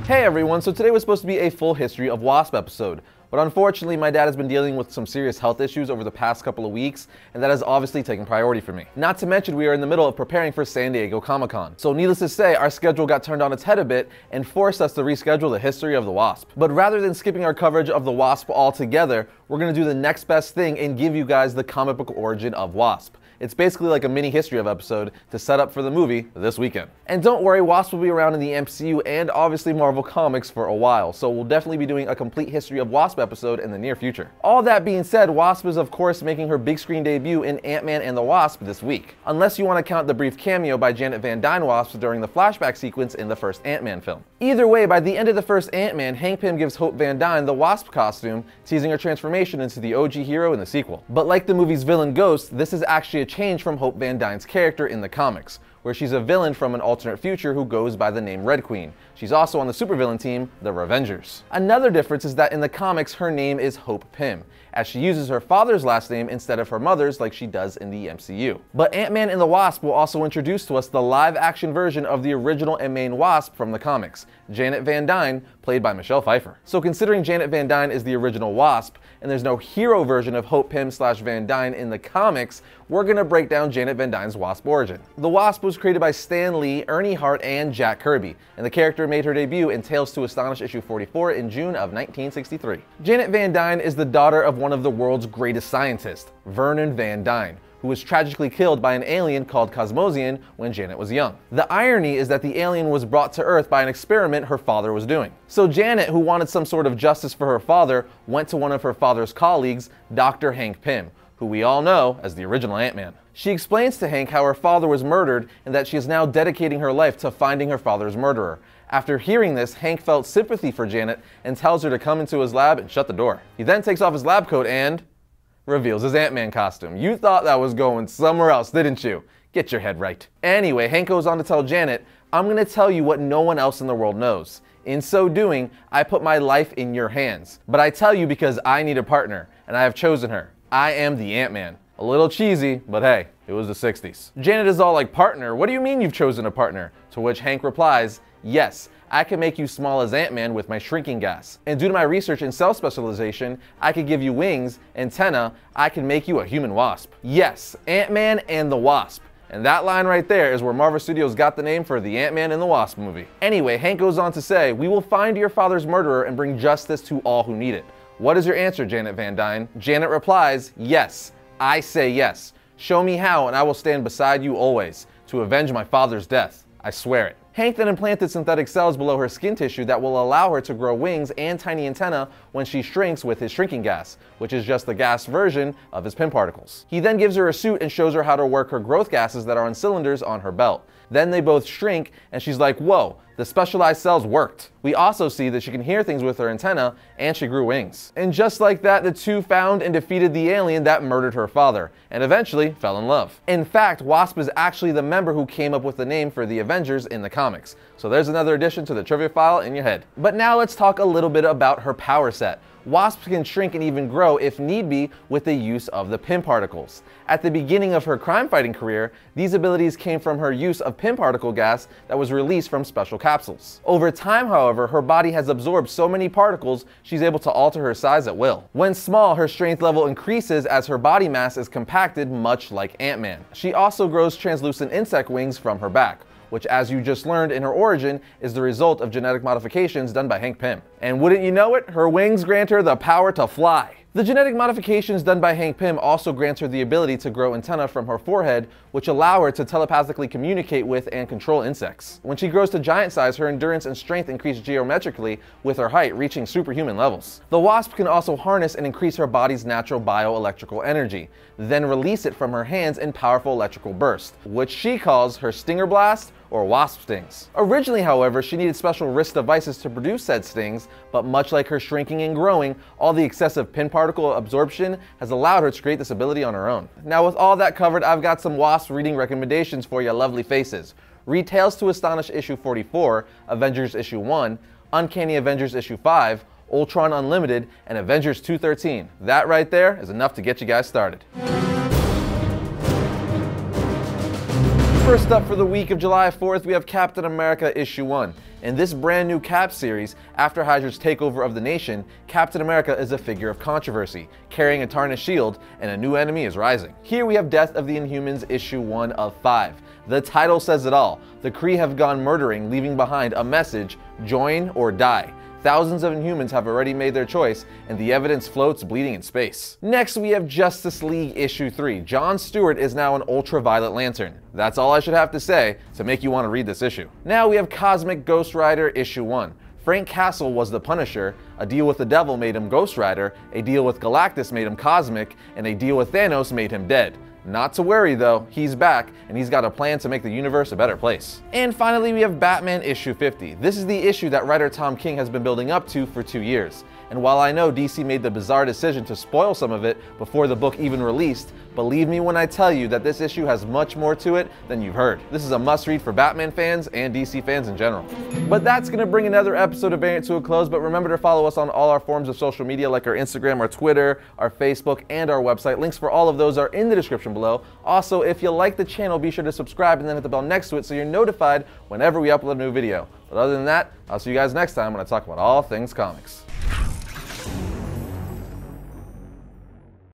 Hey everyone, so today was supposed to be a full History of Wasp episode, but unfortunately my dad has been dealing with some serious health issues over the past couple of weeks, and that has obviously taken priority for me. Not to mention we are in the middle of preparing for San Diego Comic-Con, so needless to say our schedule got turned on its head a bit and forced us to reschedule the History of the Wasp. But rather than skipping our coverage of the Wasp altogether, we're going to do the next best thing and give you guys the comic book origin of Wasp. It's basically like a mini history of episode to set up for the movie this weekend. And don't worry, Wasp will be around in the MCU and obviously Marvel Comics for a while, so we'll definitely be doing a complete History of Wasp episode in the near future. All that being said, Wasp is of course making her big screen debut in Ant-Man and the Wasp this week. Unless you want to count the brief cameo by Janet Van Dyne Wasp during the flashback sequence in the first Ant-Man film. Either way, by the end of the first Ant-Man, Hank Pym gives Hope Van Dyne the Wasp costume, teasing her transformation into the OG hero in the sequel. But like the movie's villain Ghost, this is actually a change from Hope Van Dyne's character in the comics, where she's a villain from an alternate future who goes by the name Red Queen. She's also on the supervillain team, the Revengers. Another difference is that in the comics her name is Hope Pym, as she uses her father's last name instead of her mother's like she does in the MCU. But Ant-Man and the Wasp will also introduce to us the live-action version of the original and main Wasp from the comics, Janet Van Dyne, played by Michelle Pfeiffer. So considering Janet Van Dyne is the original Wasp, and there's no hero version of Hope Pym / Van Dyne in the comics, we're gonna break down Janet Van Dyne's Wasp origin. The Wasp was created by Stan Lee, Ernie Hart, and Jack Kirby, and the character made her debut in Tales to Astonish issue 44 in June of 1963. Janet Van Dyne is the daughter of one of the world's greatest scientists, Vernon Van Dyne, who was tragically killed by an alien called Cosmosian when Janet was young. The irony is that the alien was brought to Earth by an experiment her father was doing. So Janet, who wanted some sort of justice for her father, went to one of her father's colleagues, Dr. Hank Pym, who we all know as the original Ant-Man. She explains to Hank how her father was murdered and that she is now dedicating her life to finding her father's murderer. After hearing this, Hank felt sympathy for Janet and tells her to come into his lab and shut the door. He then takes off his lab coat and reveals his Ant-Man costume. You thought that was going somewhere else, didn't you? Get your head right. Anyway, Hank goes on to tell Janet, "I'm gonna tell you what no one else in the world knows. In so doing, I put my life in your hands. But I tell you because I need a partner, and I have chosen her. I am the Ant-Man." A little cheesy, but hey, it was the 60s. Janet is all like, "Partner? What do you mean you've chosen a partner?" To which Hank replies, "Yes, I can make you small as Ant-Man with my shrinking gas. And due to my research in cell specialization, I could give you wings, antenna, I can make you a human wasp." Yes, Ant-Man and the Wasp. And that line right there is where Marvel Studios got the name for the Ant-Man and the Wasp movie. Anyway, Hank goes on to say, "We will find your father's murderer and bring justice to all who need it. What is your answer, Janet Van Dyne?" Janet replies, "Yes, I say yes. Show me how and I will stand beside you always, to avenge my father's death. I swear it." Hank then implanted synthetic cells below her skin tissue that will allow her to grow wings and tiny antennae when she shrinks with his shrinking gas, which is just the gas version of his Pym particles. He then gives her a suit and shows her how to work her growth gases that are on cylinders on her belt. Then they both shrink and she's like, "Whoa, the specialized cells worked." We also see that she can hear things with her antenna and she grew wings. And just like that, the two found and defeated the alien that murdered her father, and eventually fell in love. In fact, Wasp is actually the member who came up with the name for the Avengers in the comics. So there's another addition to the trivia file in your head. But now let's talk a little bit about her power set. Wasp can shrink and even grow if need be with the use of the Pym particles. At the beginning of her crime-fighting career, these abilities came from her use of Pym particle gas that was released from special capsules. Over time, however, her body has absorbed so many particles she's able to alter her size at will. When small, her strength level increases as her body mass is compacted, much like Ant-Man. She also grows translucent insect wings from her back, which, as you just learned in her origin, is the result of genetic modifications done by Hank Pym. And wouldn't you know it, her wings grant her the power to fly. The genetic modifications done by Hank Pym also grants her the ability to grow antennae from her forehead, which allow her to telepathically communicate with and control insects. When she grows to giant size, her endurance and strength increase geometrically with her height, reaching superhuman levels. The Wasp can also harness and increase her body's natural bioelectrical energy, then release it from her hands in powerful electrical bursts, which she calls her Stinger Blast or Wasp Stings. Originally, however, she needed special wrist devices to produce said stings, but much like her shrinking and growing, all the excessive Pym particle absorption has allowed her to create this ability on her own. Now with all that covered, I've got some Wasp reading recommendations for you lovely faces. Read Tales to Astonish issue 44, Avengers issue 1, Uncanny Avengers issue 5, Ultron Unlimited, and Avengers 213. That right there is enough to get you guys started. First up for the week of July 4th, we have Captain America issue 1. In this brand new Cap series, after Hydra's takeover of the nation, Captain America is a figure of controversy, carrying a tarnished shield, and a new enemy is rising. Here we have Death of the Inhumans issue 1 of 5. The title says it all. The Kree have gone murdering, leaving behind a message: join or die. Thousands of Inhumans have already made their choice, and the evidence floats bleeding in space. Next, we have Justice League issue 3. John Stewart is now an ultraviolet lantern. That's all I should have to say to make you want to read this issue. Now we have Cosmic Ghost Rider issue 1. Frank Castle was the Punisher, a deal with the devil made him Ghost Rider, a deal with Galactus made him Cosmic, and a deal with Thanos made him dead. Not to worry though, he's back, and he's got a plan to make the universe a better place. And finally we have Batman issue 50. This is the issue that writer Tom King has been building up to for 2 years. And while I know DC made the bizarre decision to spoil some of it before the book even released, believe me when I tell you that this issue has much more to it than you've heard. This is a must-read for Batman fans and DC fans in general. But that's going to bring another episode of Variant to a close, but remember to follow us on all our forms of social media like our Instagram, our Twitter, our Facebook, and our website. Links for all of those are in the description below. Also, if you like the channel, be sure to subscribe and then hit the bell next to it so you're notified whenever we upload a new video. But other than that, I'll see you guys next time when I talk about all things comics.